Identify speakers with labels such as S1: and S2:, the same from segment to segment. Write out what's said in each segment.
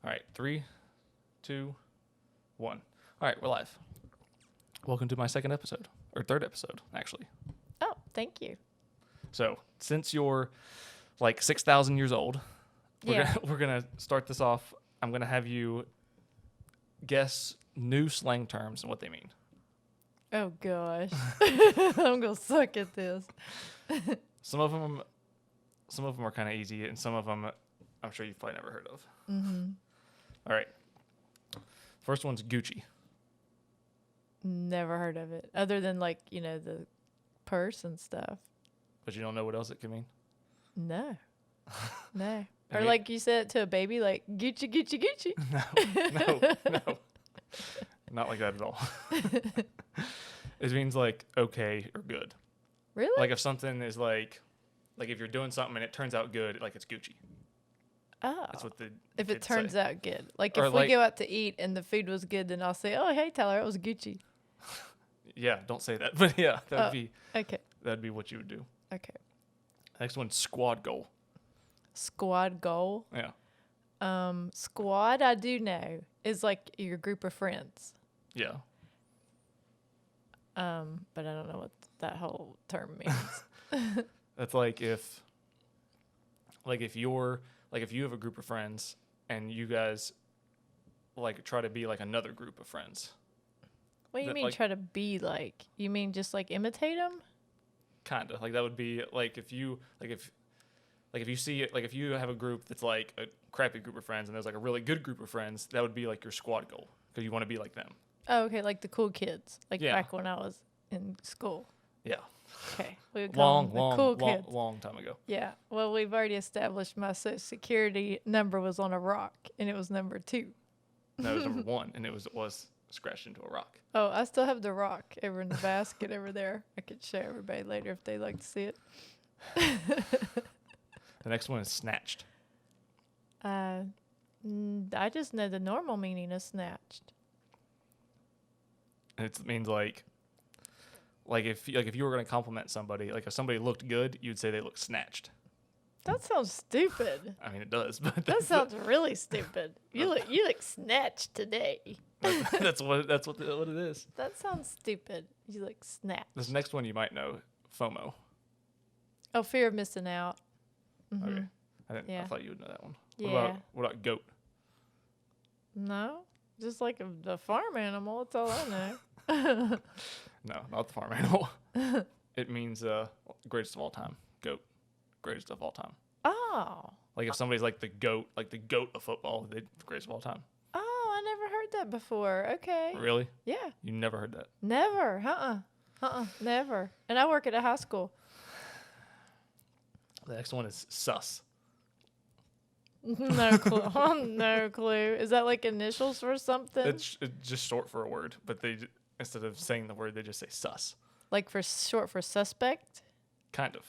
S1: All right, 3, 2, 1. All right, we're live. Welcome to my second episode, or third episode, actually.
S2: Oh, thank you.
S1: So, since you're like 6,000 years old,
S2: Yeah.
S1: we're gonna start this off. I'm gonna have you guess new slang terms and what they mean.
S2: Oh gosh, I'm gonna suck at this.
S1: Some of them are kind of easy, and some of them I'm sure you've probably never heard of.
S2: Mm-hmm.
S1: All right. First one's Gucci.
S2: Never heard of it, other than the purse and stuff.
S1: But you don't know what else it could mean?
S2: No, no.
S1: I
S2: Or
S1: mean-
S2: like you said it to a baby, like Gucci, Gucci, Gucci.
S1: No. Not like that at all. It means like okay or good.
S2: Really?
S1: Like if something is like if you're doing something and it turns out good, like it's Gucci.
S2: Oh.
S1: That's what the
S2: If it
S1: kids
S2: turns
S1: say.
S2: out good. Like
S1: Or
S2: if we
S1: like-
S2: go out to eat and the food was good, then I'll say, "Oh, hey Tyler, it was Gucci."
S1: Yeah, don't say that. But yeah,
S2: Okay.
S1: that'd be what you would do.
S2: Okay.
S1: Next one's squad goal.
S2: Squad goal.
S1: Yeah.
S2: Squad, I do know, is like your group of friends.
S1: Yeah.
S2: But I don't know what that whole term means.
S1: That's like if you have a group of friends and you guys like try to be like another group of friends.
S2: What do you
S1: That,
S2: mean
S1: like-
S2: try to be like? You mean just like imitate them?
S1: Kind of like that would be like if you see it, like if you have a group that's like a crappy group of friends and there's like a really good group of friends, that would be like your squad goal because you want to be like them.
S2: Oh, okay, like the cool kids, like
S1: Yeah.
S2: back when I was in school.
S1: Yeah.
S2: Okay, we would call them the cool
S1: long,
S2: kids.
S1: long time ago.
S2: Yeah. Well, we've already established my social security number was on a rock, and it was number 2.
S1: That was number 1, and it was scratched into a rock.
S2: Oh, I still have the rock over in the basket over there. I could show everybody later if they'd like to see it.
S1: The next one is snatched.
S2: I just know the normal meaning of snatched.
S1: And it means like if you were gonna compliment somebody, like if somebody looked good, you'd say they look snatched.
S2: That sounds stupid.
S1: I mean, it does, but
S2: That sounds really stupid. You look snatched today.
S1: that's what it is.
S2: That sounds stupid. You look snatched.
S1: This next one you might know, FOMO.
S2: Oh, fear of missing out.
S1: Okay, I
S2: Yeah.
S1: thought you would know that one.
S2: Yeah.
S1: What about goat?
S2: No, just like the farm animal. That's all I know.
S1: No, not the farm animal. It means greatest of all time. Goat, greatest of all time.
S2: Oh.
S1: Like if somebody's like the goat of football, they the greatest of all time.
S2: Oh, I never heard that before. Okay.
S1: Really?
S2: Yeah.
S1: You never heard that?
S2: Never. Never. And I work at a high school.
S1: The next one is sus.
S2: No clue. No clue. Is that like initials for something?
S1: It's just short for a word, but instead of saying the word, they just say sus.
S2: Like for short for suspect?
S1: Kind of.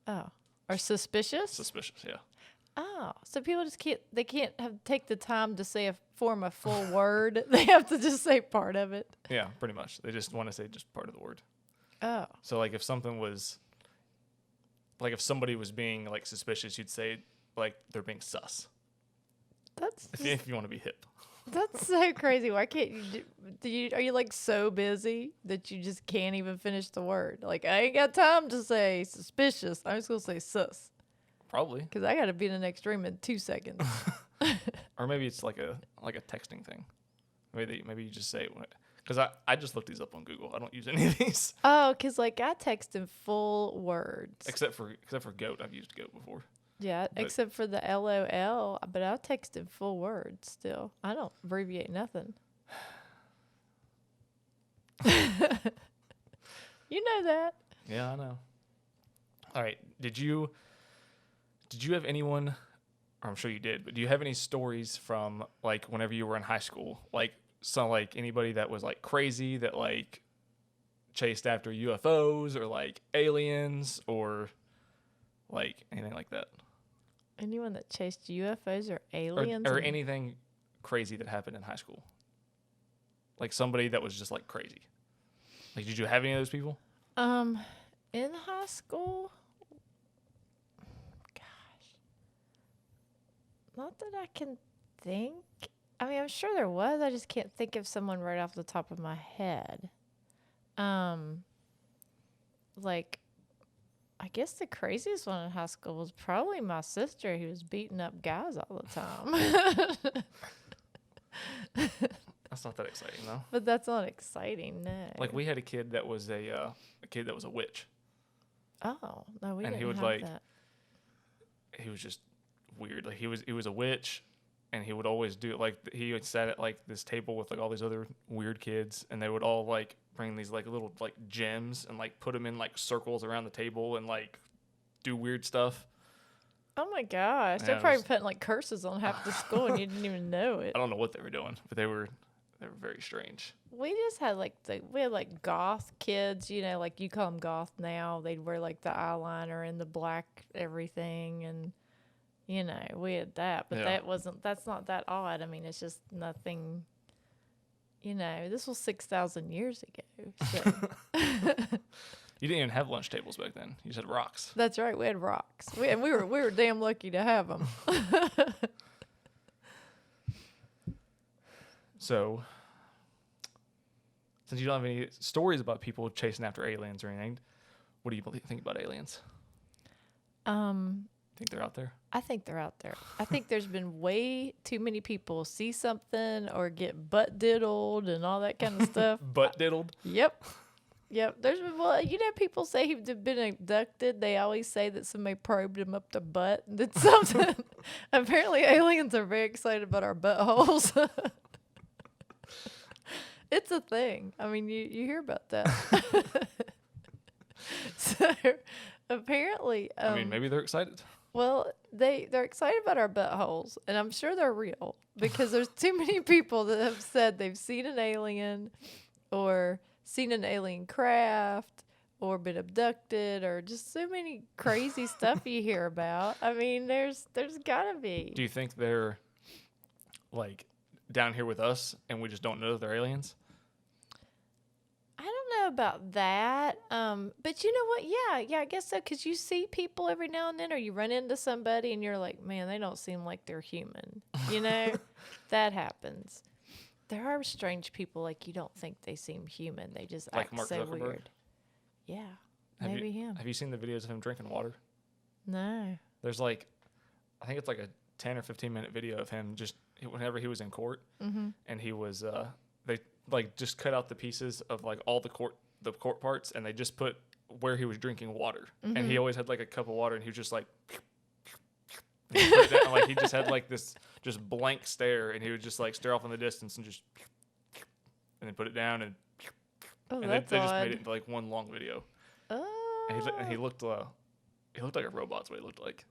S2: Oh. Or suspicious?
S1: Suspicious, yeah.
S2: Oh. So people just can't take the time to form a full word. They have to just say part of it.
S1: Yeah, pretty much. They just want to say just part of the word.
S2: Oh.
S1: So like if something was like if somebody was being like suspicious, you'd say like they're being sus.
S2: That's
S1: If you want to be hip.
S2: that's so crazy. Why can't you are you like so busy that you just can't even finish the word? Like I ain't got time to say suspicious. I'm just going to say sus
S1: Probably.
S2: cuz I got to be in the next room in 2 seconds.
S1: Or maybe it's like a texting thing. Maybe you just say because I just looked these up on Google. I don't use any of these
S2: Oh, cuz like I text in full words.
S1: except for goat. I've used goat before.
S2: Yeah,
S1: But-
S2: except for the LOL, but I'll text in full words still. I don't abbreviate nothing. You know that.
S1: Yeah, I know. All right. Did you have anyone, or I'm sure you did, but do you have any stories from like whenever you were in high school? Like anybody that was like crazy that like chased after UFOs or like aliens or like anything like that?
S2: Anyone that chased UFOs or aliens?
S1: Or anything crazy that happened in high school? Like somebody that was just like crazy. Like, did you have any of those people?
S2: In high school? Gosh. Not that I can think. I mean, I'm sure there was. I just can't think of someone right off the top of my head. Like, I guess the craziest one in high school was probably my sister, who was beating up guys all the time.
S1: That's not that exciting though.
S2: But that's not exciting, no.
S1: Like we had a kid that was a witch.
S2: Oh, no, we
S1: And
S2: didn't
S1: he would,
S2: have
S1: like,
S2: that.
S1: He was just weird. Like he was a witch, and he would always do it. Like he would sat at like this table with like all these other weird kids, and they would all like bring these like little like gems and like put them in like circles around the table and like do weird stuff.
S2: Oh my gosh,
S1: Yeah,
S2: they're
S1: it
S2: probably
S1: was-
S2: putting like curses on half the school and you didn't even know it.
S1: I don't know what they were doing, but they were very strange.
S2: We just had we had like goth kids, you know, like you call them goth now. They'd wear like the eyeliner and the black everything, and you know, we had that. But
S1: Yeah.
S2: that's not that odd. I mean, it's just nothing. You know, this was 6,000 years ago. So.
S1: You didn't even have lunch tables back then. You just had rocks.
S2: That's right. We had rocks. We were damn lucky to have them.
S1: So, since you don't have any stories about people chasing after aliens or anything, what do you think about aliens? Think they're out there?
S2: I think they're out there. I think there's been way too many people see something or get butt diddled and all that kind of stuff.
S1: Butt diddled?
S2: Yep. Yep. There's been, well, you know, people say he's been abducted. They always say that somebody probed him up the butt and did something. Apparently, aliens are very excited about our buttholes. It's a thing. I mean, you hear about that. So, apparently.
S1: I mean, maybe they're excited.
S2: Well, they're excited about our buttholes, and I'm sure they're real because there's too many people that have said they've seen an alien or seen an alien craft or been abducted or just so many crazy stuff you hear about. I mean, there's gotta be.
S1: Do you think they're like down here with us and we just don't know that they're aliens?
S2: I don't know about that. But you know what? Yeah, I guess so. Because you see people every now and then, or you run into somebody and you're like, man, they don't seem like they're human. You know, that happens. There are strange people like you don't think they seem human. They just
S1: Like
S2: act
S1: Mark
S2: so
S1: Zuckerberg?
S2: weird. Yeah, maybe him.
S1: Have you seen the videos of him drinking water?
S2: No.
S1: There's like, I think it's like a 10 or 15-minute video of him just whenever he was in court, and he was they like just cut out the pieces of like all the court parts, and they just put where he was drinking water, and he always had like a cup of water, and he was just like, and he put it down, like he just had like this just blank stare, and he would just like stare off in the distance and just, and then put it down, and
S2: Oh,
S1: they
S2: that's
S1: just
S2: odd.
S1: made it into like one long video,
S2: Oh.
S1: and he looked like a robot's what he looked like,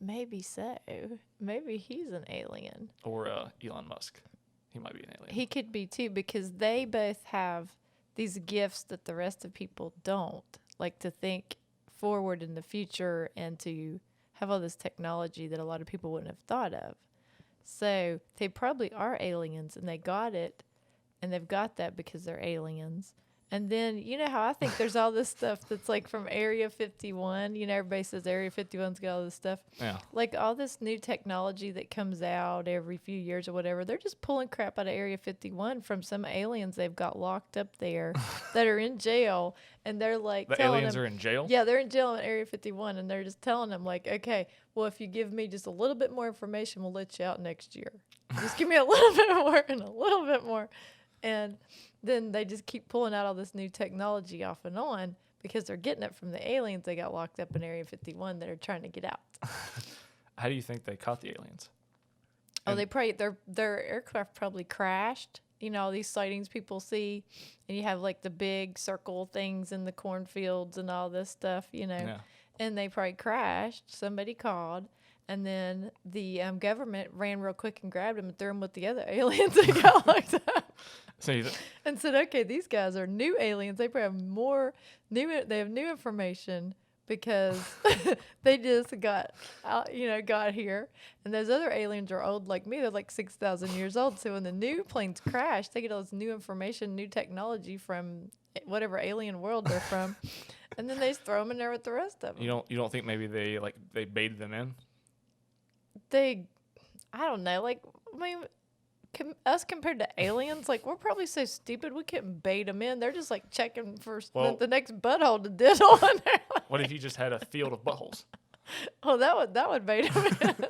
S2: Maybe so. Maybe he's an alien.
S1: or Elon Musk. He might be an alien.
S2: He could be too, because they both have these gifts that the rest of people don't, like to think forward in the future and to have all this technology that a lot of people wouldn't have thought of. So they probably are aliens, and they got it, and they've got that because they're aliens. And then, you know how I think there's all this stuff that's like from Area 51. You know, everybody says Area 51's got all this stuff.
S1: Yeah.
S2: Like all this new technology that comes out every few years or whatever, they're just pulling crap out of Area 51 from some aliens they've got locked up there that are in jail. And they're like,
S1: The
S2: telling
S1: aliens
S2: them,
S1: are in jail?
S2: yeah, they're in jail in Area 51. And they're just telling them, like, okay, well, if you give me just a little bit more information, we'll let you out next year. Just give me a little bit more and a little bit more. And then they just keep pulling out all this new technology off and on because they're getting it from the aliens they got locked up in Area 51 that are trying to get out.
S1: How do you think they caught the aliens?
S2: Oh, they probably their aircraft probably crashed. You know, all these sightings people see, and you have like the big circle things in the cornfields and all this stuff, you know.
S1: Yeah.
S2: And they probably crashed. Somebody called, and then the government ran real quick and grabbed them and threw them with the other aliens that got locked up.
S1: So
S2: And said, okay, these guys are new aliens. They probably have they have new information because they just got here. And those other aliens are old like me. They're like 6,000 years old. So when the new planes crash, they get all this new information, new technology from whatever alien world they're from. And then they just throw them in there with the rest of them.
S1: you don't think maybe they baited them in?
S2: I don't know. Like, I mean, us compared to aliens, like, we're probably so stupid we couldn't bait them in. They're just like checking for the next butthole to diddle in there.
S1: What if you just had a field of buttholes?
S2: Oh, that would bait them in.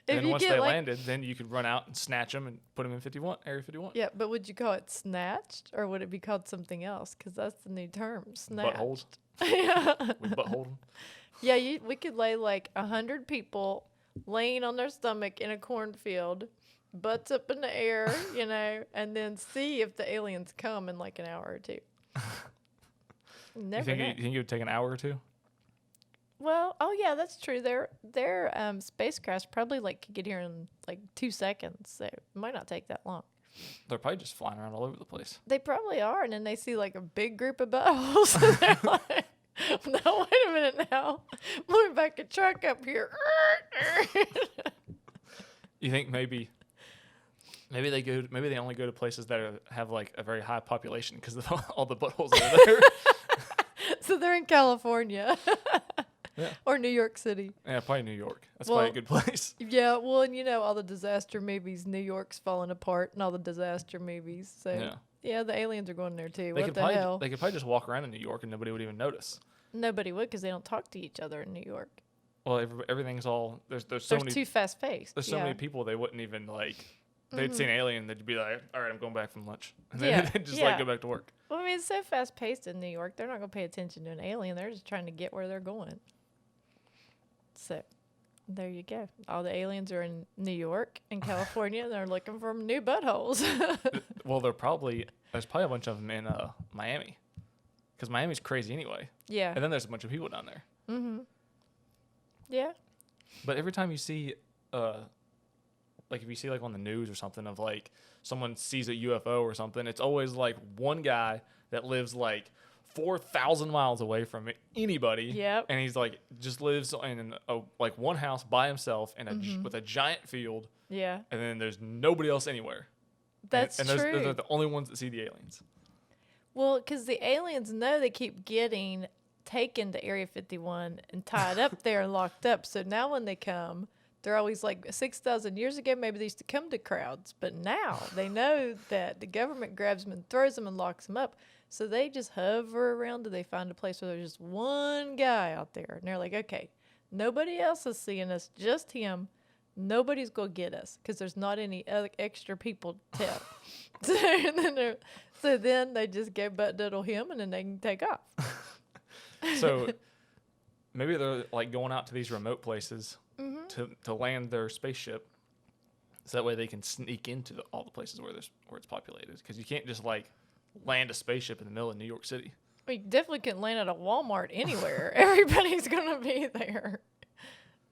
S1: And then once they landed, then you could run out and snatch them and put them in Area 51.
S2: Yeah, but would you call it snatched or would it be called something else? Because that's the new term, snatched.
S1: Buttholes.
S2: Yeah.
S1: We butthole them.
S2: Yeah, we could lay like 100 people laying on their stomach in a cornfield, butts up in the air, and then see if the aliens come in like an hour or two. Never know.
S1: You think it would take an hour or two?
S2: Well, oh yeah, that's true. Their spacecrafts probably like could get here in like 2 seconds, so it might not take that long.
S1: They're probably just flying around all over the place.
S2: They probably are, and then they see like a big group of buttholes, and they're like, "No, wait a minute now, let me back a truck up here."
S1: You think maybe they only go to places that have like a very high population because of all the buttholes that are there.
S2: So they're in California.
S1: Yeah.
S2: Or New York City.
S1: Yeah, probably New York. That's probably a good place.
S2: Yeah, well, and all the disaster movies, New York's falling apart and all the disaster movies. So, yeah the aliens are going there too. What the hell?
S1: They could probably just walk around in New York and nobody would even notice.
S2: Nobody would because they don't talk to each other in New York.
S1: Well, everything's all, there's
S2: too fast-paced.
S1: There's so many people they wouldn't even like, they'd see an alien, they'd be like, all right, I'm going back from lunch. And then they'd just like go back to work.
S2: Well, I mean, it's so fast-paced in New York. They're not going to pay attention to an alien. They're just trying to get where they're going. So, there you go. All the aliens are in New York and California, and they're looking for new buttholes.
S1: Well, there's probably a bunch of them in Miami, because Miami's crazy anyway.
S2: Yeah.
S1: And then there's a bunch of people down there.
S2: Mm-hmm. Yeah.
S1: But every time you see, like if you see like on the news or something of like someone sees a UFO or something, it's always like one guy that lives like 4,000 miles away from anybody.
S2: Yep.
S1: And he's like, just lives in like one house by himself in with a giant field.
S2: Yeah.
S1: And then there's nobody else anywhere.
S2: That's
S1: true. And they're the only ones that see the aliens.
S2: Well, because the aliens know they keep getting taken to Area 51 and tied up there and locked up. So now when they come, they're always like 6,000 years ago, maybe they used to come to crowds. But now they know that the government grabs them and throws them and locks them up. So they just hover around till they find a place where there's just one guy out there. And they're like, okay, nobody else is seeing us, just him. Nobody's going to get us because there's not any other extra people to tell. So then they just go butt diddle him and then they can take off.
S1: So maybe they're like going out to these remote places to land their spaceship, so that way they can sneak into all the places where it's populated. Because you can't just like land a spaceship in the middle of New York City.
S2: Well, you definitely couldn't land at a Walmart anywhere. Everybody's going to be there.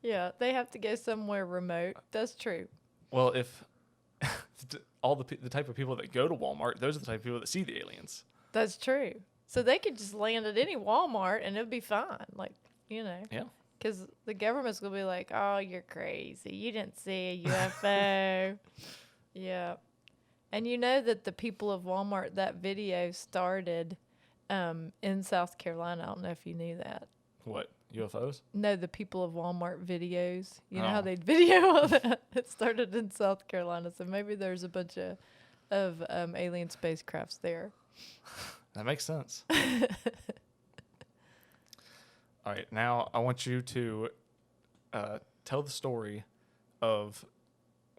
S2: Yeah, they have to go somewhere remote. That's true.
S1: Well, if all the type of people that go to Walmart, those are the type of people that see the aliens.
S2: That's true. So they could just land at any Walmart and it'd be fine. Like, Yeah. Because the government's going to be like, oh, you're crazy. You didn't see a UFO. Yeah. And you know that the people of Walmart, that video started in South Carolina. I don't know if you knew that.
S1: What? UFOs?
S2: No, the people of Walmart videos. You know how they'd video all that? It started in South Carolina. So maybe there's a bunch of alien spacecrafts there.
S1: That makes sense. All right. Now I want you to tell the story of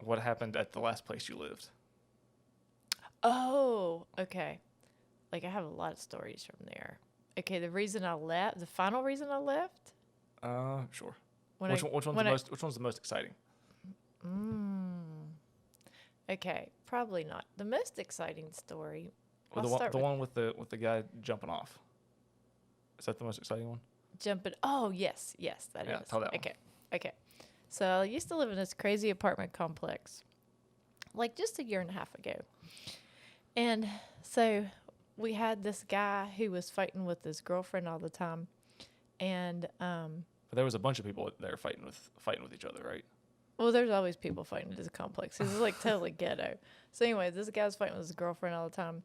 S1: what happened at the last place you lived.
S2: Oh, okay. Like I have a lot of stories from there. Okay, the final reason I left?
S1: Sure. Which one's the most exciting?
S2: Okay, probably not. The most exciting story.
S1: The one with the guy jumping off. Is that the most exciting one?
S2: Jumping. Oh, yes, that is.
S1: Yeah, tell that
S2: Okay. So I used to live in this crazy apartment complex, like just a year and a half ago. And so we had this guy who was fighting with his girlfriend all the time, and
S1: but there was a bunch of people there fighting with each other, right?
S2: Well, there's always people fighting in this complex. It's like totally ghetto. So anyway, this guy's fighting with his girlfriend all the time,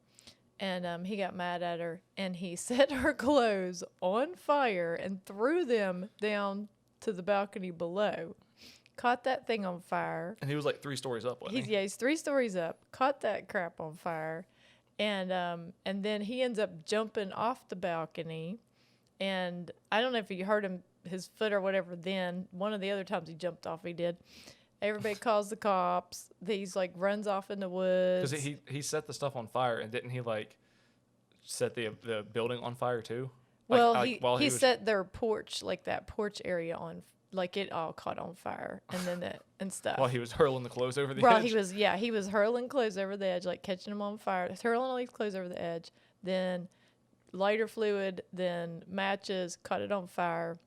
S2: and he got mad at her, and he set her clothes on fire and threw them down to the balcony below. caught that thing on fire.
S1: And he was like 3 stories up, wasn't he?
S2: Yeah, he's 3 stories up, caught that crap on fire, and then he ends up jumping off the balcony, and I don't know if you heard him, his foot or whatever. Then one of the other times he jumped off, he did. Everybody calls the cops. He's like runs off in the woods.
S1: Because he set the stuff on fire, and didn't he like set the building on fire too?
S2: Well, he set their porch, like that porch area on, like it all caught on fire, and then that and stuff.
S1: While he was hurling the clothes over the
S2: Well,
S1: edge.
S2: he was hurling clothes over the edge, like catching them on fire, hurling all these clothes over the edge, then lighter fluid, then matches, caught it on fire,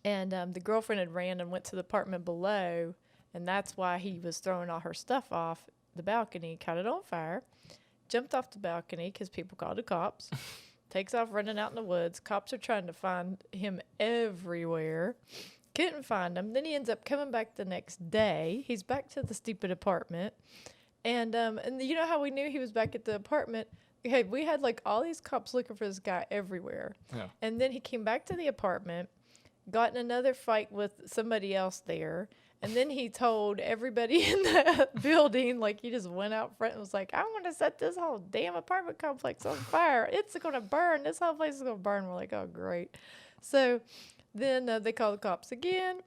S2: and the girlfriend had ran and went to the apartment below, and that's why he was throwing all her stuff off the balcony, caught it on fire, jumped off the balcony because people called the cops. Takes off running out in the woods. Cops are trying to find him everywhere. Couldn't find him. Then he ends up coming back the next day. He's back to the stupid apartment. And you know how we knew he was back at the apartment? Okay, we had like all these cops looking for this guy everywhere.
S1: Yeah.
S2: And then he came back to the apartment, got in another fight with somebody else there. And then he told everybody in the building, like he just went out front and was like, I'm going to set this whole damn apartment complex on fire. It's going to burn. This whole place is going to burn. We're like, oh, great. So then they call the cops again.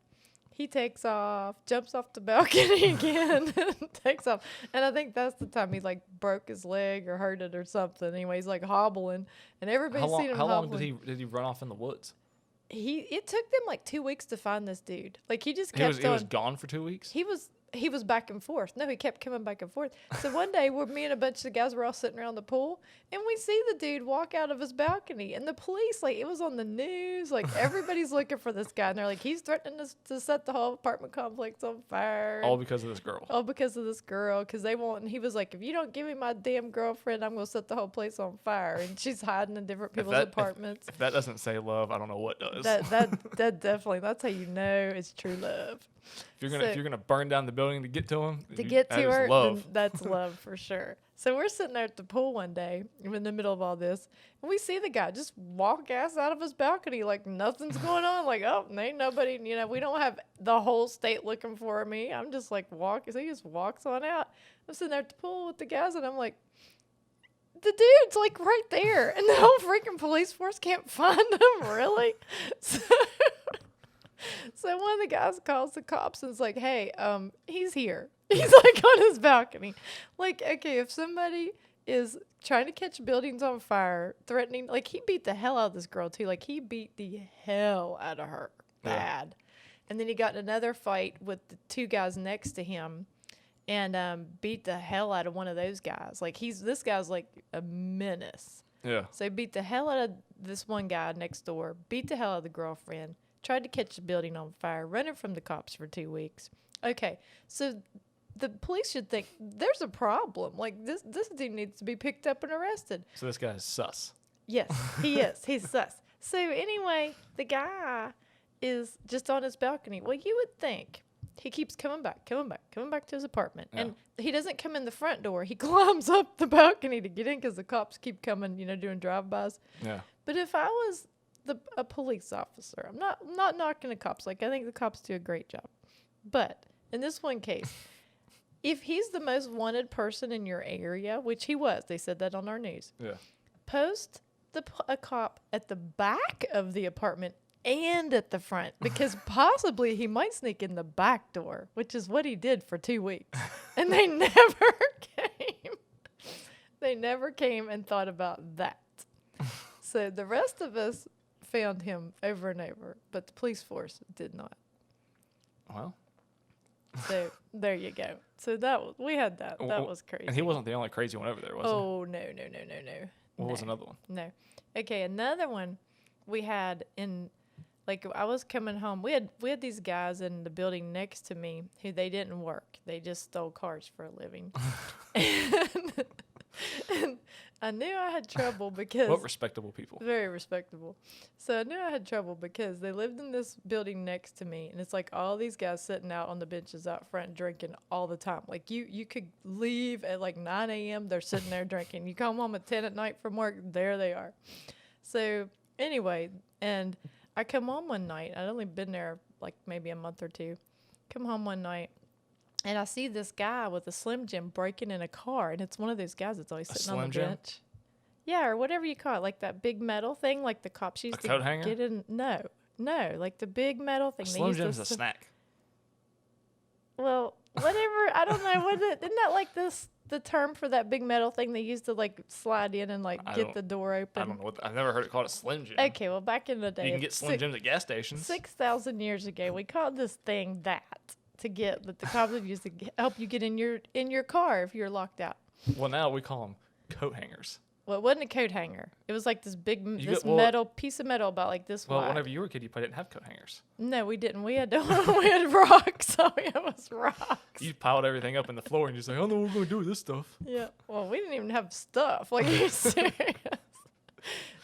S2: He takes off, jumps off the balcony again, takes off. And I think that's the time he like broke his leg or hurt it or something. Anyway, he's like hobbling. And everybody's seen him
S1: How long
S2: hobbling.
S1: did he run off in the woods?
S2: It took them like 2 weeks to find this dude. Like he just kept
S1: He was gone for 2 weeks?
S2: He was back and forth. No, he kept coming back and forth. So one day, me and a bunch of guys were all sitting around the pool, and we see the dude walk out of his balcony. And the police, like, it was on the news. Like, everybody's looking for this guy. And they're like, he's threatening to set the whole apartment complex on fire.
S1: All because of this girl.
S2: All because of this girl. Because they won't. And he was like, if you don't give me my damn girlfriend, I'm going to set the whole place on fire. And she's hiding in different people's apartments.
S1: If that doesn't say love, I don't know what does.
S2: That definitely, that's how you know it's true love.
S1: If you're gonna burn down the building to get to him,
S2: to her,
S1: love.
S2: That's love for sure. So we're sitting there at the pool one day in the middle of all this, and we see the guy just walk ass out of his balcony like nothing's going on. Like, oh, ain't nobody, we don't have the whole state looking for me. I'm just like walking. So he just walks on out. I'm sitting there at the pool with the guys, and I'm like, the dude's like right there, and the whole freaking police force can't find him. Really? So one of the guys calls the cops and is like, hey, he's here. He's like on his balcony. Like, okay, if somebody is trying to catch buildings on fire, threatening, like he beat the hell out of this girl too. Like he beat the hell out of her. Bad. And then he got in another fight with the 2 guys next to him and beat the hell out of one of those guys. Like this guy's like a menace.
S1: Yeah.
S2: So he beat the hell out of this one guy next door, beat the hell out of the girlfriend, tried to catch the building on fire, running from the cops for 2 weeks. Okay, so the police should think there's a problem. Like this dude needs to be picked up and arrested.
S1: So this guy is sus.
S2: Yes, he is. He's sus. So anyway, the guy is just on his balcony. Well, you would think he keeps coming back to his apartment. Yeah. And he doesn't come in the front door. He climbs up the balcony to get in because the cops keep coming, doing drive-bys.
S1: Yeah.
S2: But if I was a police officer, I'm not knocking the cops. Like, I think the cops do a great job. But in this one case, if he's the most wanted person in your area, which he was, they said that on our news.
S1: Yeah.
S2: Post a cop at the back of the apartment and at the front, because possibly he might sneak in the back door, which is what he did for 2 weeks. And they never came. They never came and thought about that. So the rest of us found him over and over, but the police force did not.
S1: Well.
S2: So there you go. So we had that. That was crazy.
S1: And he wasn't the only crazy one over there, was he?
S2: Oh, no.
S1: What was another one?
S2: No. Okay, another one we had I was coming home. We had these guys in the building next to me who they didn't work. They just stole cars for a living. and I knew I had trouble because...
S1: What respectable people.
S2: Very respectable. So I knew I had trouble because they lived in this building next to me, and it's like all these guys sitting out on the benches out front drinking all the time. Like you could leave at like 9 a.m., they're sitting there drinking. You come home at 10 at night from work, there they are. So anyway, and I come home one night. I'd only been there like maybe a month or two. come home one night, and I see this guy with a Slim Jim breaking in a car, and it's one of those guys that's always sitting on the
S1: Slim Jim?
S2: bench. Yeah, or whatever you call it, like that big metal thing, like the cops used
S1: A
S2: to
S1: coat hanger?
S2: get in. No, like the big metal thing.
S1: A
S2: They
S1: Slim
S2: used to
S1: Jim's a snack.
S2: Well, whatever. I don't know. Isn't that like the term for that big metal thing they used to like slide in and like get the door open?
S1: I don't know. I've never heard it called a Slim Jim.
S2: Okay, well, back in the day,
S1: You can get Slim Jims at gas stations.
S2: 6,000 years ago, we called this thing that the cops would use to help you get in your car if you're locked out.
S1: Well, now we call them coat hangers.
S2: Well, it wasn't a coat hanger. It was like this big metal piece of metal about like this wide.
S1: Well, whenever you were a kid, you probably didn't have coat hangers.
S2: No, we didn't. We had we had rocks. All we had was rocks.
S1: You piled everything up in the floor and you're just like, I don't know what we're going to do with this stuff.
S2: Yeah. Well, we didn't even have stuff. Like, are you serious?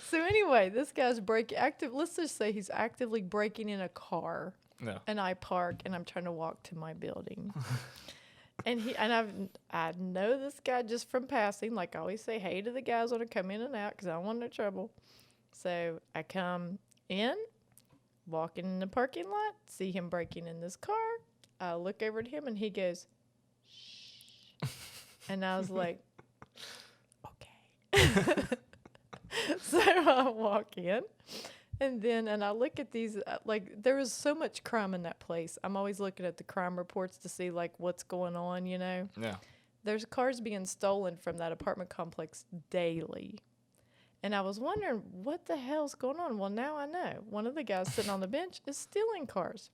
S2: So anyway, this guy's let's just say he's actively breaking in a car.
S1: No.
S2: And I park and I'm trying to walk to my building. And I know this guy just from passing. Like I always say, hey to the guys when I come in and out because I don't want no trouble. So I come in, walking in the parking lot, see him breaking in this car. I look over at him and he goes, shh. And I was like, okay. So I walk in. And I look at these, like, there was so much crime in that place. I'm always looking at the crime reports to see, like, what's going on, you know?
S1: Yeah.
S2: There's cars being stolen from that apartment complex daily. And I was wondering, what the hell's going on? Well, now I know. One of the guys sitting on the bench is stealing cars.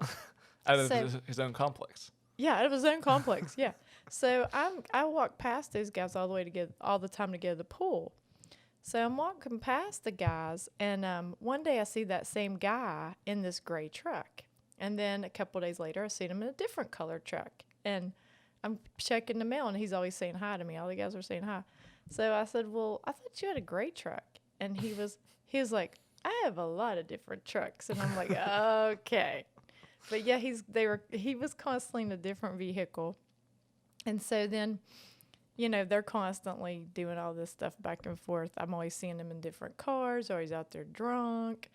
S1: Out of his own complex.
S2: Yeah, out of his own complex, yeah. So I walk past those guys all the time to go to the pool. So I'm walking past the guys, and one day I see that same guy in this gray truck. And then a couple of days later, I seen him in a different colored truck. And I'm checking the mail, and he's always saying hi to me. All the guys are saying hi. So I said, well, I thought you had a gray truck. And he was like, I have a lot of different trucks. And I'm like, okay. But yeah, he was constantly in a different vehicle. And so then, you know, they're constantly doing all this stuff back and forth. I'm always seeing them in different cars, or he's out there drunk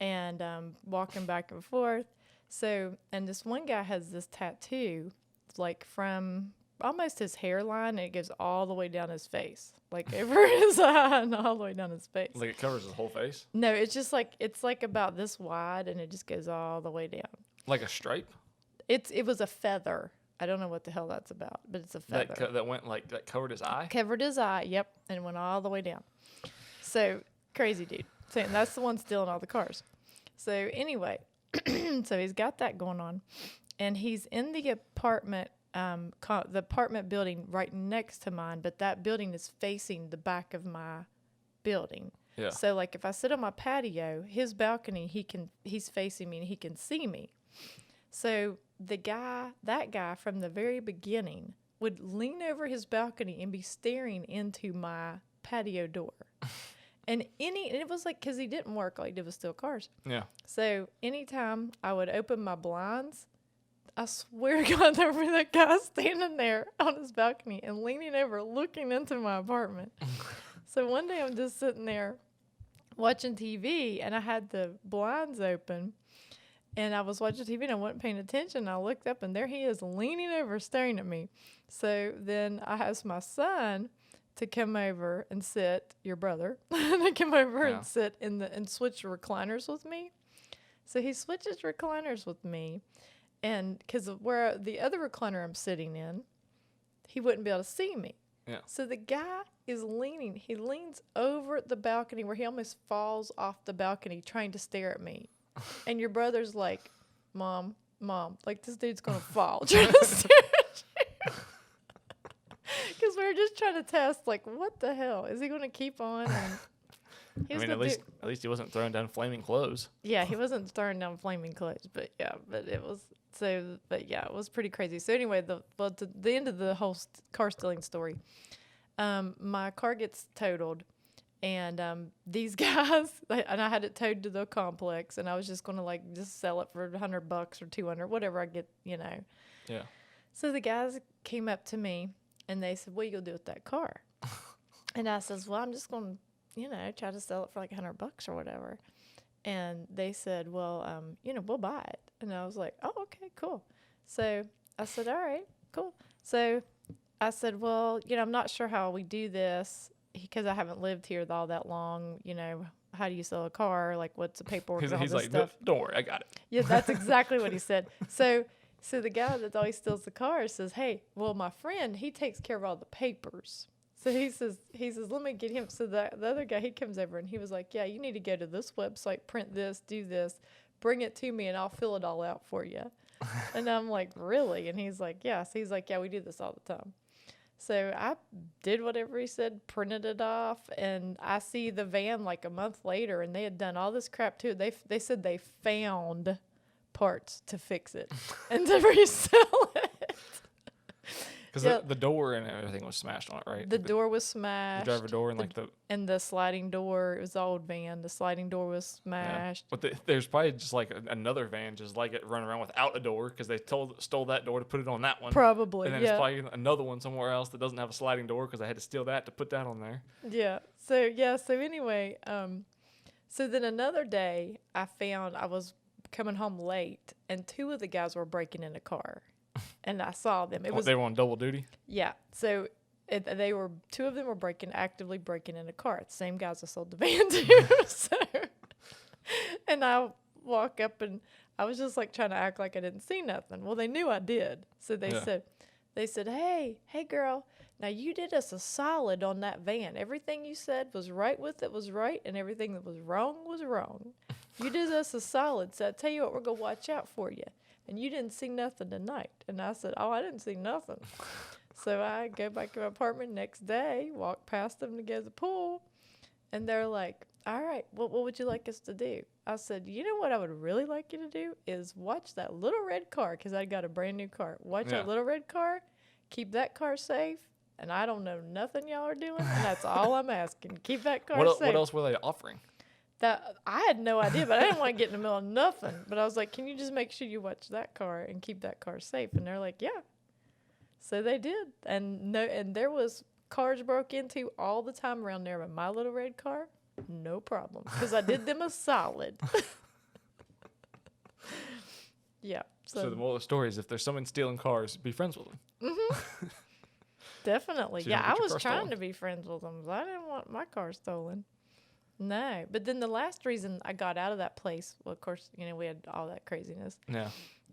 S2: and walking back and forth. So, and this one guy has this tattoo, like from almost his hairline, and it goes all the way down his face, like over his eye and all the way down his face.
S1: Like it covers his whole face?
S2: No, it's just like, it's like about this wide, and it just goes all the way down.
S1: Like a stripe?
S2: It was a feather. I don't know what the hell that's about, but it's a feather.
S1: That went like, that covered his eye?
S2: Covered his eye, yep, and it went all the way down. So, crazy dude. So, and that's the one stealing all the cars. So, anyway, so he's got that going on, and he's in the apartment building right next to mine, but that building is facing the back of my building.
S1: Yeah.
S2: So, like, if I sit on my patio, his balcony, he's facing me and he can see me. So that guy from the very beginning would lean over his balcony and be staring into my patio door. And it was like, because he didn't work, all he did was steal cars.
S1: Yeah.
S2: So anytime I would open my blinds, I swear to God, there would be that guy standing there on his balcony and leaning over, looking into my apartment. So one day I'm just sitting there watching TV, and I had the blinds open. And I was watching TV and I wasn't paying attention. I looked up and there he is leaning over, staring at me. So then I asked my son to come over and sit, your brother, to come over and sit and switch recliners with me. So he switches recliners with me. And because where the other recliner I'm sitting in, he wouldn't be able to see me.
S1: Yeah.
S2: So the guy is leaning. He leans over the balcony where he almost falls off the balcony trying to stare at me. And your brother's like, Mom, like this dude's going to fall. Trying to stare at you. Because we were just trying to test, like, what the hell? Is he going to keep on? And
S1: at least he wasn't throwing down flaming clothes.
S2: Yeah, he wasn't throwing down flaming clothes. But it was pretty crazy. So anyway, the end of the whole car stealing story, my car gets totaled. And these guys, and I had it towed to the complex, and I was just going to, like, just sell it for $100 or $200, whatever I get, you know.
S1: Yeah.
S2: So the guys came up to me, and they said, what are you going to do with that car? And I says, well, I'm just going to, you know, try to sell it for, like, $100 or whatever. And they said, well, you know, we'll buy it. And I was like, oh, okay, cool. So I said, all right, cool. So I said, well, I'm not sure how we do this because I haven't lived here all that long. How do you sell a car? Like, what's the paperwork and all
S1: He's
S2: this
S1: like,
S2: stuff?
S1: Don't worry, I got it.
S2: Yeah, that's exactly what he said. So the guy that always steals the car says, hey, well, my friend, he takes care of all the papers. So he says, let me get him. So the other guy, he comes over and he was like, yeah, you need to go to this website, print this, do this, bring it to me, and I'll fill it all out for you. And I'm like, really? And he's like, yeah. So he's like, yeah, we do this all the time. So I did whatever he said, printed it off, and I see the van like a month later, and they had done all this crap to it. They said they found parts to fix it and to resell it.
S1: Because the door and everything was smashed on it, right?
S2: The door was smashed.
S1: The driver door and
S2: and the sliding door. It was the old van. The sliding door was smashed.
S1: Yeah. But there's probably just like another van just like it running around without a door because they stole that door to put it on that one.
S2: Probably.
S1: And then there's probably another one somewhere else that doesn't have a sliding door because I had to steal that to put that on there.
S2: Yeah. So anyway, so then another day I was coming home late and two of the guys were breaking in a car. And I saw them.
S1: They were on double duty?
S2: Yeah. So two of them were actively breaking in a car. It's the same guys I sold the van to. And I walk up and I was just like trying to act like I didn't see nothing. Well, they knew I did. So they said, hey girl, now you did us a solid on that van. Everything you said was right with it was right, and everything that was wrong was wrong. You did us a solid. So I tell you what, we're going to watch out for you. And you didn't see nothing tonight. And I said, oh, I didn't see nothing. So I go back to my apartment next day, walk past them to go to the pool. And they're like, all right, what would you like us to do? I said, you know what I would really like you to do is watch that little red car, because I got a brand new car. Watch that little red car, keep that car safe. And I don't know nothing y'all are doing. And that's all I'm asking. Keep that car safe.
S1: What else were they offering?
S2: That I had no idea, but I didn't want to get in the middle of nothing. But I was like, can you just make sure you watch that car and keep that car safe? And they're like, yeah. So they did. And there was cars broke into all the time around there, but my little red car, no problem. Because I did them a solid. Yeah.
S1: So the moral of the story is if there's someone stealing cars, be friends with them.
S2: Mm-hmm. Definitely.
S1: So
S2: yeah, I was trying to be friends with them. I didn't want my car stolen. No, but then the last reason I got out of that place, well, of course, we had all that craziness.
S1: Yeah.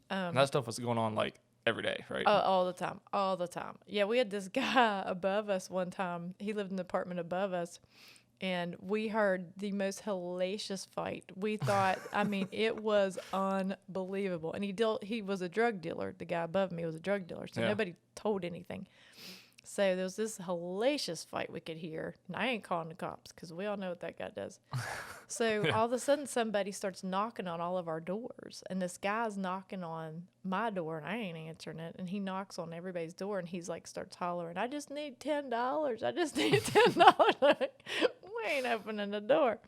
S1: And that stuff was going on like every day, right?
S2: All the time. Yeah, we had this guy above us one time. He lived in the apartment above us, and we heard the most hellacious fight. We thought, it was unbelievable. And he was a drug dealer. The guy above me was a drug dealer, so nobody told anything. So there was this hellacious fight we could hear. And I ain't calling the cops because we all know what that guy does. So all of a sudden somebody starts knocking on all of our doors. And this guy's knocking on my door and I ain't answering it. And he knocks on everybody's door and he's like starts hollering, I just need $10. I just need $10. We ain't opening the door.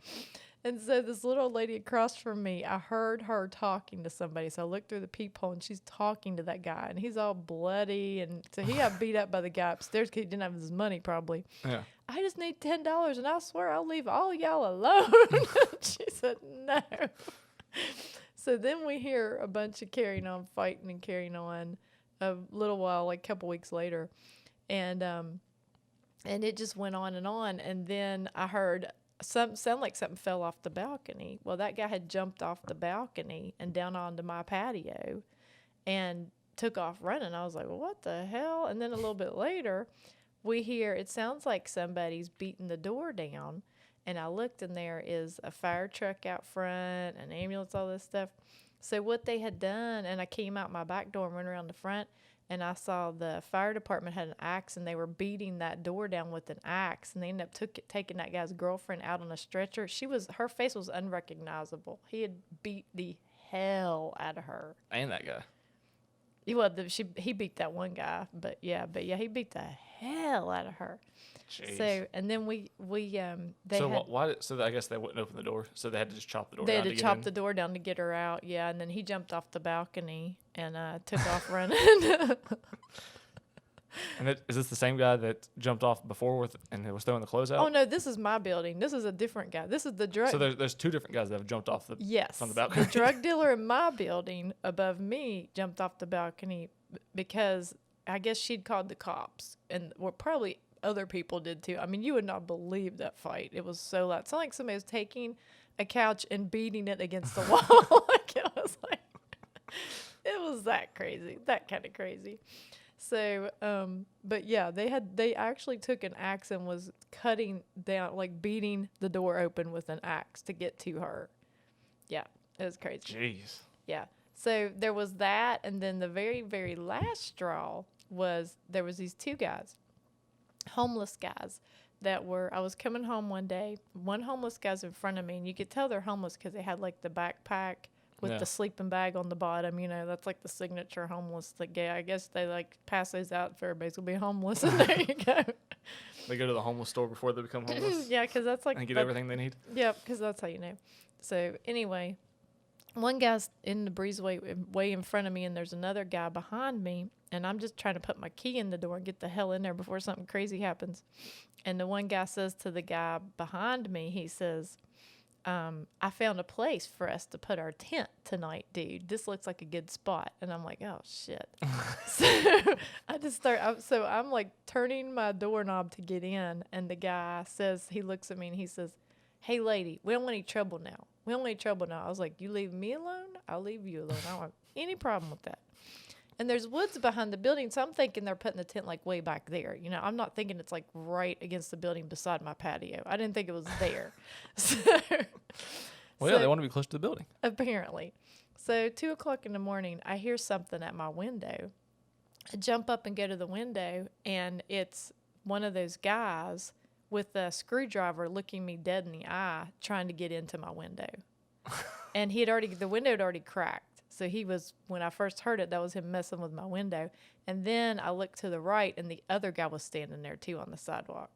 S2: And so this little lady across from me, I heard her talking to somebody. So I looked through the peephole, and she's talking to that guy. And he's all bloody. And so he got beat up by the guy upstairs because he didn't have his money probably. Yeah. I just need $10, and I swear I'll leave all y'all alone. She said, no. So then we hear a bunch of fighting and carrying on a little while, like a couple weeks later. And it just went on. And then I heard sound like something fell off the balcony. Well, that guy had jumped off the balcony and down onto my patio and took off running. I was like, well, what the hell? And then a little bit later, we hear, it sounds like somebody's beating the door down. And I looked, and there is a fire truck out front, an ambulance, all this stuff. So what they had done, and I came out my back door and went around the front, and I saw the fire department had an axe, and they were beating that door down with an axe. And they ended up taking that guy's girlfriend out on a stretcher. Her face was unrecognizable. He had beat the hell out of her. And
S1: that guy.
S2: He beat that one guy, but yeah, he beat the hell out of her. Jeez. So, and then
S1: so I guess they wouldn't open the door, so they had to just chop the door down.
S2: They had to chop the door down to get her out, yeah. And then he jumped off the balcony and took off running.
S1: And is this the same guy that jumped off before and was throwing the clothes out?
S2: Oh no, this is my building. This is a different guy. This is the drug.
S1: So there's two different guys that have jumped off from the balcony.
S2: The drug dealer in my building above me jumped off the balcony because I guess she'd called the cops, and probably other people did too. I mean, you would not believe that fight. It was so loud. It sounded like somebody was taking a couch and beating it against the wall. It was that crazy, that kind of crazy. So, but yeah, they actually took an axe and was cutting down, like beating the door open with an axe to get to her. Yeah, it was crazy.
S1: Jeez.
S2: Yeah. So there was that, and then the very, very last straw was there was these two guys, homeless guys, I was coming home one day. One homeless guy's in front of me, and you could tell they're homeless because they had like the backpack with the sleeping bag on the bottom. You know, that's like the signature homeless thing. I guess they like pass those out for everybody's gonna be homeless, and there you go.
S1: They go to the homeless store before they become homeless.
S2: Yeah, because that's like
S1: and get everything they need.
S2: Yeah, because that's how you know. So anyway, one guy's in the breezeway way in front of me, and there's another guy behind me, and I'm just trying to put my key in the door and get the hell in there before something crazy happens. And the one guy says to the guy behind me, he says, I found a place for us to put our tent tonight, dude. This looks like a good spot. And I'm like, oh, shit. So I just I'm like turning my doorknob to get in. And the guy says, he looks at me and he says, hey, lady, we don't want any trouble now. We don't want any trouble now. I was like, you leave me alone? I'll leave you alone. I don't have any problem with that. And there's woods behind the building, so I'm thinking they're putting the tent like way back there. You know, I'm not thinking it's like right against the building beside my patio. I didn't think it was there.
S1: Yeah, they want to be close to the building.
S2: Apparently. So 2:00 in the morning, I hear something at my window. I jump up and go to the window, and it's one of those guys with a screwdriver looking me dead in the eye, trying to get into my window. And the window had already cracked. So when I first heard it, that was him messing with my window. And then I looked to the right, and the other guy was standing there too on the sidewalk.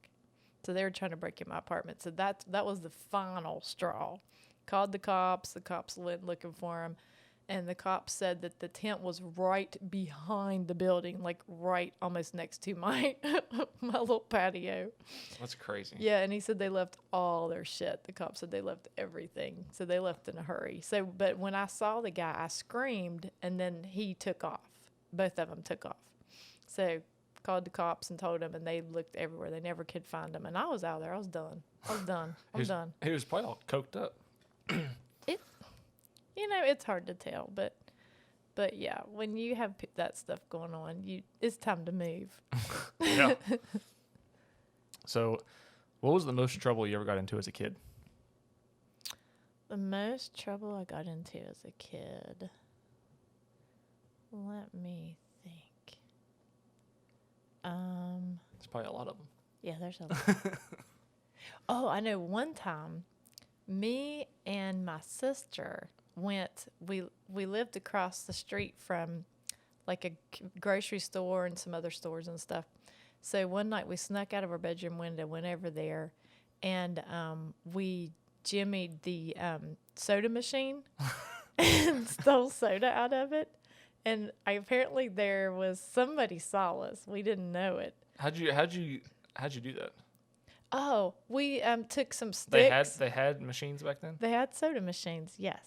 S2: So they were trying to break in my apartment. So that was the final straw. Called the cops. The cops went looking for him. And the cops said that the tent was right behind the building, like right almost next to my my little patio.
S1: That's crazy.
S2: Yeah, and he said they left all their shit. The cops said they left everything. So they left in a hurry. But when I saw the guy, I screamed, and then he took off. Both of them took off. So called the cops and told them, and they looked everywhere. They never could find him. And I was out there. I was done. I'm done.
S1: He was probably all coked up.
S2: You know, it's hard to tell, but yeah, when you have that stuff going on, it's time to move.
S1: Yeah. So, what was the most trouble you ever got into as a kid?
S2: The most trouble I got into as a kid. Let me think.
S1: There's probably a lot of them.
S2: Yeah, there's a lot. Oh, I know. One time, me and my sister we lived across the street from like a grocery store and some other stores and stuff. So one night we snuck out of our bedroom window, went over there, and we jimmied the soda machine and stole soda out of it. And apparently there was somebody saw us. We didn't know it.
S1: How'd you do that?
S2: Oh, we took some sticks.
S1: They had machines back then?
S2: They had soda machines, yes.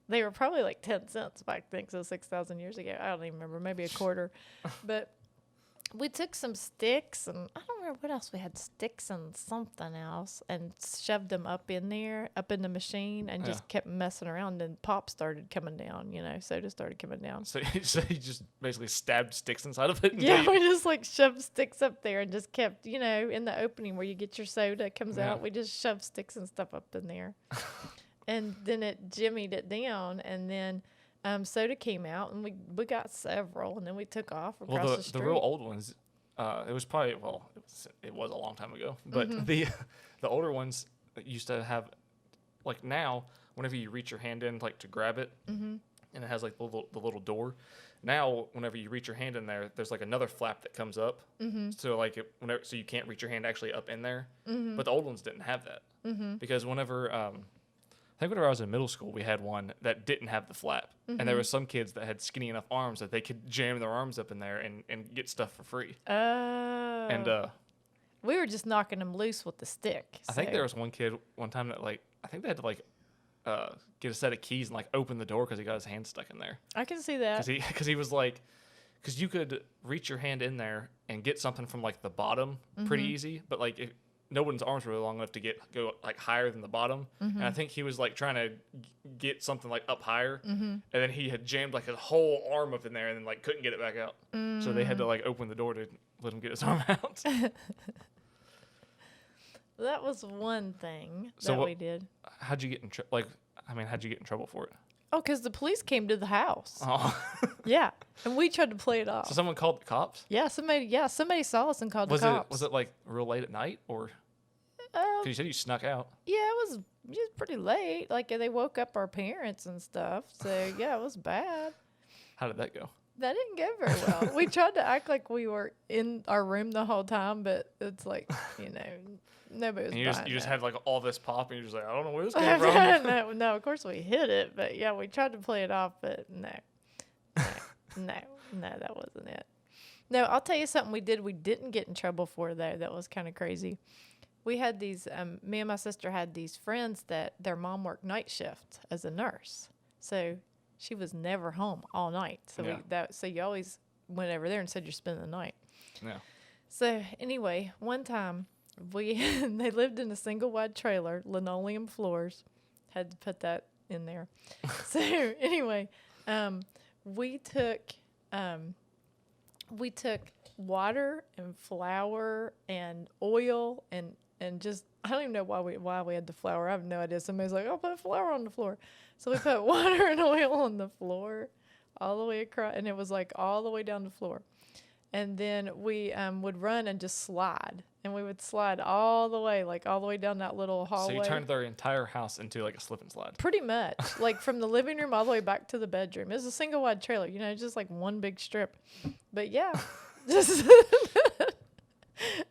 S2: They were probably like 10 cents back then, so 6,000 years ago. I don't even remember, maybe a quarter. But we took some sticks, and I don't remember what else we had, sticks and something else, and shoved them up in the machine, and just kept messing around, and pop started coming down, soda started coming down.
S1: So you just basically stabbed sticks inside of it?
S2: Yeah, we just like shoved sticks up there and just kept, in the opening where you get your soda, it comes out, we just shoved sticks and stuff up in there. And then it jimmied it down, and then soda came out, and we got several, and then we took off across the street.
S1: The real old ones, it was probably, it was a long time ago, but the older ones used to have, like now, whenever you reach your hand in like to grab it, and it has like the little door. Now, whenever you reach your hand in there, there's like another flap that comes up, so like so you can't reach your hand actually up in there. But the old ones didn't have that, because whenever think whenever I was in middle school, we had one that didn't have the flap. And there were some kids that had skinny enough arms that they could jam their arms up in there and get stuff for free.
S2: Oh.
S1: And
S2: we were just knocking them loose with the stick.
S1: I think there was one kid one time that, like, I think they had to, like, get a set of keys and, like, open the door because he got his hand stuck in there.
S2: I can see that.
S1: Because he was like, because you could reach your hand in there and get something from, like, the bottom pretty easy, but, like, if no one's arms were really long enough to go like higher than the bottom, and I think he was like trying to get something like up higher, and then he had jammed like his whole arm up in there and then like couldn't get it back out, so they had to like open the door to let him get his arm out.
S2: That was one thing we did.
S1: How'd you get in trouble? How'd you get in trouble for it?
S2: Oh, because the police came to the house.
S1: Oh.
S2: Yeah, and we tried to play it off.
S1: So someone called the cops?
S2: Yeah, somebody saw us and called the cops.
S1: Was it like real late at night, or? Because you said you snuck out.
S2: Yeah, it was pretty late. Like, they woke up our parents and stuff. So, yeah, it was bad.
S1: How did that go?
S2: That didn't go very well. We tried to act like we were in our room the whole time, but it's like, nobody was buying
S1: you just
S2: that.
S1: had like all this pop, and you're just like, I don't know where this came from.
S2: No, of course we hit it. But, yeah, we tried to play it off, but no, that wasn't it. No, I'll tell you something we did. We didn't get in trouble for, though. That was kind of crazy. We had these, me and my sister had these friends that their mom worked night shift as a nurse. So she was never home all night. So so you always went over there and said you're spending the night.
S1: Yeah.
S2: So anyway, one time they lived in a single wide trailer, linoleum floors. Had to put that in there. So anyway, we took water and flour and oil and just, I don't even know why we had the flour. I have no idea. Somebody's like, I'll put flour on the floor. So we put water and oil on the floor all the way across, and it was like all the way down the floor. And then we would run and just slide. And we would slide all the way down that little hallway.
S1: So you turned their entire house into like a slip and slide.
S2: Pretty much. Like from the living room all the way back to the bedroom. It was a single wide trailer, just like one big strip. But yeah. Just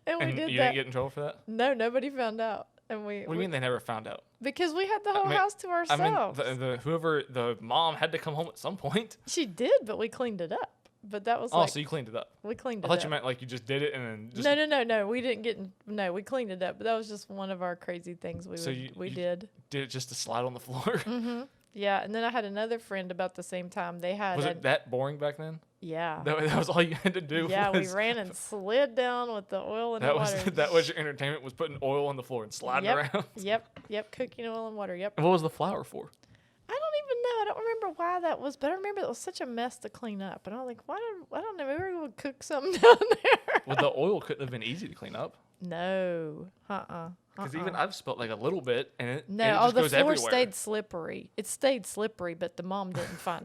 S2: and we did that.
S1: You didn't get in trouble for that?
S2: No, nobody found out. And
S1: What do you mean they never found out?
S2: Because we had the whole house to ourselves.
S1: I mean, the mom had to come home at some point.
S2: She did, but we cleaned it up. But that was
S1: so you cleaned it up.
S2: We cleaned it up.
S1: I thought you meant like you just did it and then just...
S2: No. We didn't get... No, we cleaned it up. But that was just one of our crazy things we did.
S1: Did it just to slide on the floor?
S2: Mm-hmm. Yeah, and then I had another friend about the same time. They had...
S1: Was it that boring back then?
S2: Yeah.
S1: That was all you had to do?
S2: Yeah, we ran and slid down with the oil and the water.
S1: That was your entertainment, was putting oil on the floor and sliding around?
S2: Yep, cooking oil and water, yep.
S1: And what was the flour for?
S2: I don't even know. I don't remember why that was, but I remember it was such a mess to clean up. And I was like, I don't know, maybe we were going to cook something down there.
S1: Well, the oil couldn't have been easy to clean up.
S2: No.
S1: Because even I've spilled like a little bit, and it just
S2: the
S1: goes
S2: floor
S1: everywhere.
S2: stayed slippery. It stayed slippery, but the mom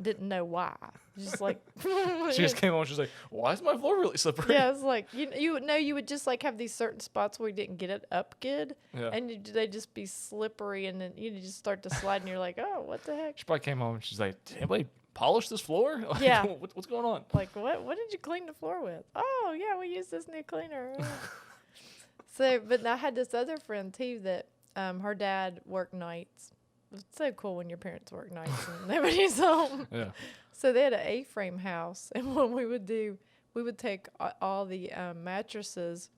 S2: didn't know why. Just like
S1: she just came on. She's like, "Why is my floor really slippery?"
S2: Yeah, it's like you would just like have these certain spots where you didn't get it up good, and they'd just be slippery, and then you just start to slide, and you're like, "Oh, what the heck?"
S1: She probably came home and she's like, "Did anybody polish this floor? Like,
S2: yeah,
S1: what's going on?"
S2: Like, what did you clean the floor with? Oh, yeah, we used this new cleaner. So, but I had this other friend too that her dad worked nights. It's so cool when your parents work nights and nobody's home.
S1: Yeah.
S2: So they had an A-frame house, and what we would do, we would take all the mattresses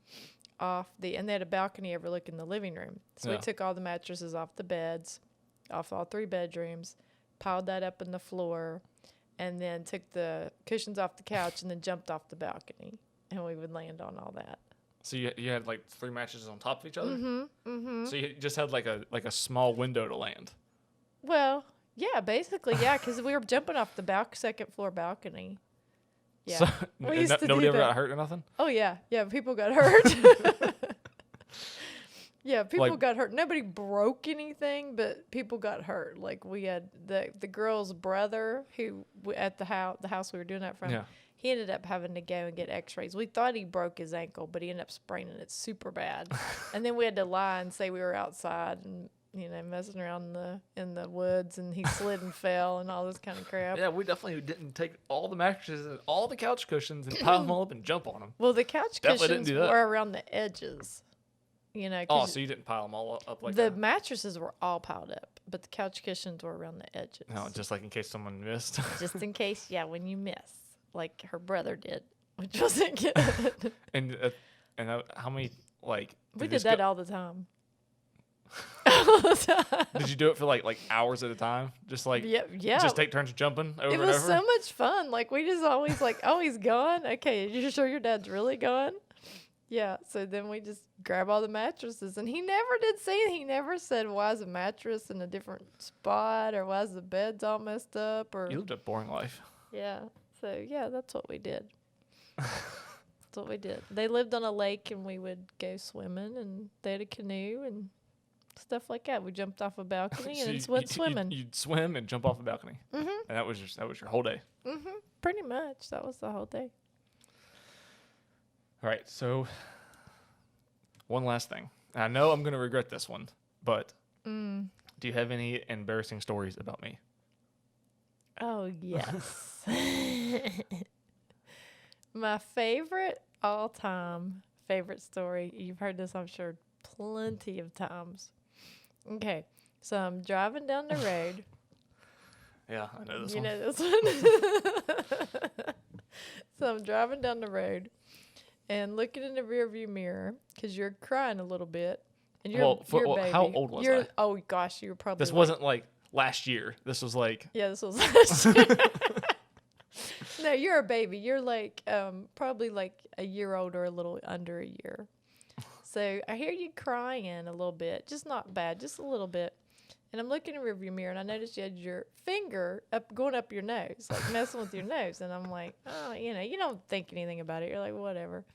S2: off and they had a balcony overlooking the living room. So we took all the mattresses off the beds, off all 3 bedrooms, piled that up in the floor, and then took the cushions off the couch and then jumped off the balcony, and we would land on all that.
S1: So you had like 3 mattresses on top of each other?
S2: Mm-hmm. Mm-hmm.
S1: So you just had like a small window to land?
S2: Well, yeah, basically, yeah, because we were jumping off the second floor balcony. Yeah.
S1: So
S2: we
S1: nobody ever got hurt or nothing?
S2: Oh, yeah. Yeah, people got hurt. Yeah, people got hurt. Nobody broke anything, but people got hurt. Like we had the girl's brother who at the house we were doing that from.
S1: Yeah.
S2: He ended up having to go and get x-rays. We thought he broke his ankle, but he ended up spraining it super bad. And then we had to lie and say we were outside and, messing around in the woods, and he slid and fell and all this kind of crap.
S1: Yeah, we definitely didn't take all the mattresses and all the couch cushions and pile them all up and jump on them.
S2: Well, the couch cushions were around the edges.
S1: So you didn't pile them all up like
S2: the
S1: that?
S2: The mattresses were all piled up. but the couch cushions were around the edges.
S1: No, just like in case someone missed.
S2: Just in case, when you miss, like her brother did, which wasn't good.
S1: And how many like
S2: We
S1: did
S2: did
S1: this
S2: that
S1: go-
S2: all the time. All the time.
S1: Did you do it for like hours at a time? Just like
S2: Yeah.
S1: just take turns jumping over
S2: It
S1: and
S2: was
S1: over.
S2: so much fun. Like we just always like, oh, he's gone. Okay, you sure your dad's really gone? Yeah. So then we just grab all the mattresses, and he never did say anything. He never said, "Why is a mattress in a different spot?" or "Why is the bed's all messed up?" or
S1: You lived a boring life.
S2: yeah. So yeah, that's what we did. That's what we did. They lived on a lake, and we would go swimming, and they had a canoe and stuff like that. We jumped off a balcony
S1: So
S2: and
S1: you-
S2: went
S1: you-
S2: swimming.
S1: You'd swim and jump off a balcony,
S2: Mhm.
S1: and that was your whole day.
S2: Mhm. Pretty much. That was the whole day.
S1: All right, so one last thing. I know I'm gonna regret this one, but do you have any embarrassing stories about me?
S2: Oh, yes. My favorite all-time favorite story. You've heard this, I'm sure, plenty of times. Okay, so I'm driving down the road.
S1: Yeah, I know this
S2: You
S1: one.
S2: know this one? So I'm driving down the road and looking in the rearview mirror because you're crying a little bit. And you're, baby.
S1: how old was I?
S2: Oh, gosh, you were probably
S1: This wasn't like last year. This was like
S2: Yeah, this was last year. No, you're a baby. You're like probably like a year old or a little under a year. So I hear you crying a little bit, just not bad, just a little bit. And I'm looking in the rearview mirror, and I noticed you had your finger going up your nose, like messing with your nose. And I'm like, oh, you don't think anything about it. You're like, whatever.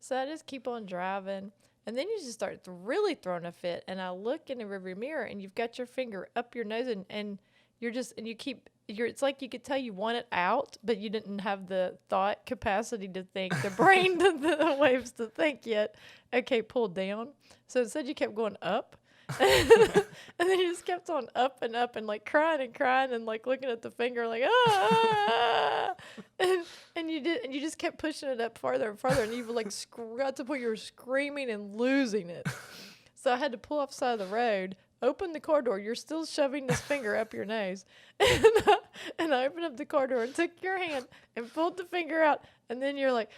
S2: So I just keep on driving. And then you just start really throwing a fit. And I look in the rearview mirror, and you've got your finger up your nose, and it's like you could tell you want it out, but you didn't have the thought capacity to think, the brain, the waves to think yet. Okay, pull down. So instead you kept going up. And then you just kept on up and like crying and like looking at the finger like and you just kept pushing it up farther and farther, and you were like got to the point you were screaming and losing it. So I had to pull off the side of the road, open the car door. You're still shoving this finger up your nose, and I opened up the car door and took your hand and pulled the finger out. And then you're like,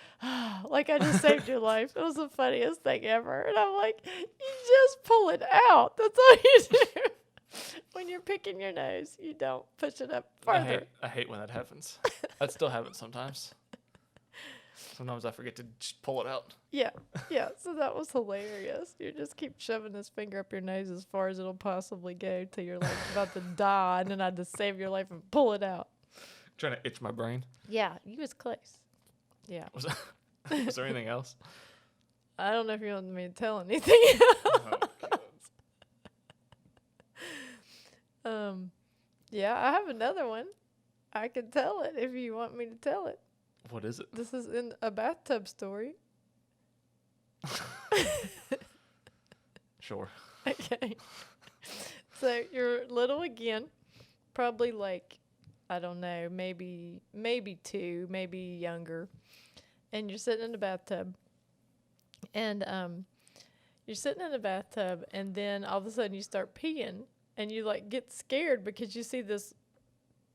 S2: like I just saved your life. It was the funniest thing ever. And I'm like, you just pull it out. That's all you do. When you're picking your nose, you don't push it up farther.
S1: I hate when that happens. That still happens sometimes. Sometimes I forget to just pull it out.
S2: Yeah. So that was hilarious. You just keep shoving this finger up your nose as far as it'll possibly go till you're like about to die, and then I had to save your life and pull it out.
S1: Trying to itch my brain.
S2: Yeah, you was close. Yeah.
S1: Was there anything else?
S2: I don't know if you want me to tell anything else. Yeah, I have another one. I can tell it if you want me to tell it.
S1: What is it?
S2: This is in a bathtub story.
S1: Sure.
S2: Okay. So you're little again, probably like, I don't know, maybe 2, maybe younger. And you're sitting in the bathtub. And you're sitting in the bathtub, and then all of a sudden you start peeing, and you like get scared because you see this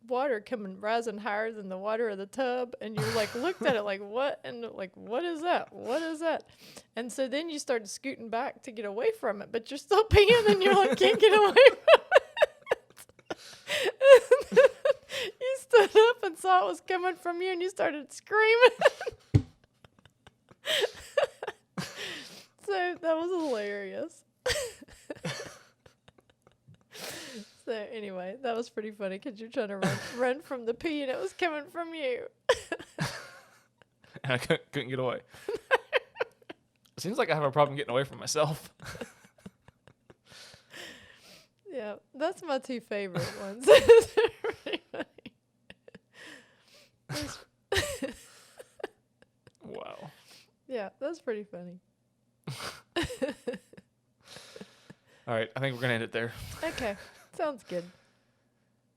S2: water rising higher than the water of the tub, and you like looked at it like, what? And like, what is that? What is that? And so then you started scooting back to get away from it, but you're still peeing, and you're like, can't get away from it. You stood up and saw it was coming from you, and you started screaming. So that was hilarious. So anyway, that was pretty funny because you're trying to run from the pee, and it was coming from you.
S1: And I couldn't get away. It seems like I have a problem getting away from myself.
S2: Yeah, that's my 2 favorite ones. It's pretty funny.
S1: Wow.
S2: Yeah, that's pretty funny.
S1: All right, I think we're gonna end it there.
S2: Okay, sounds good.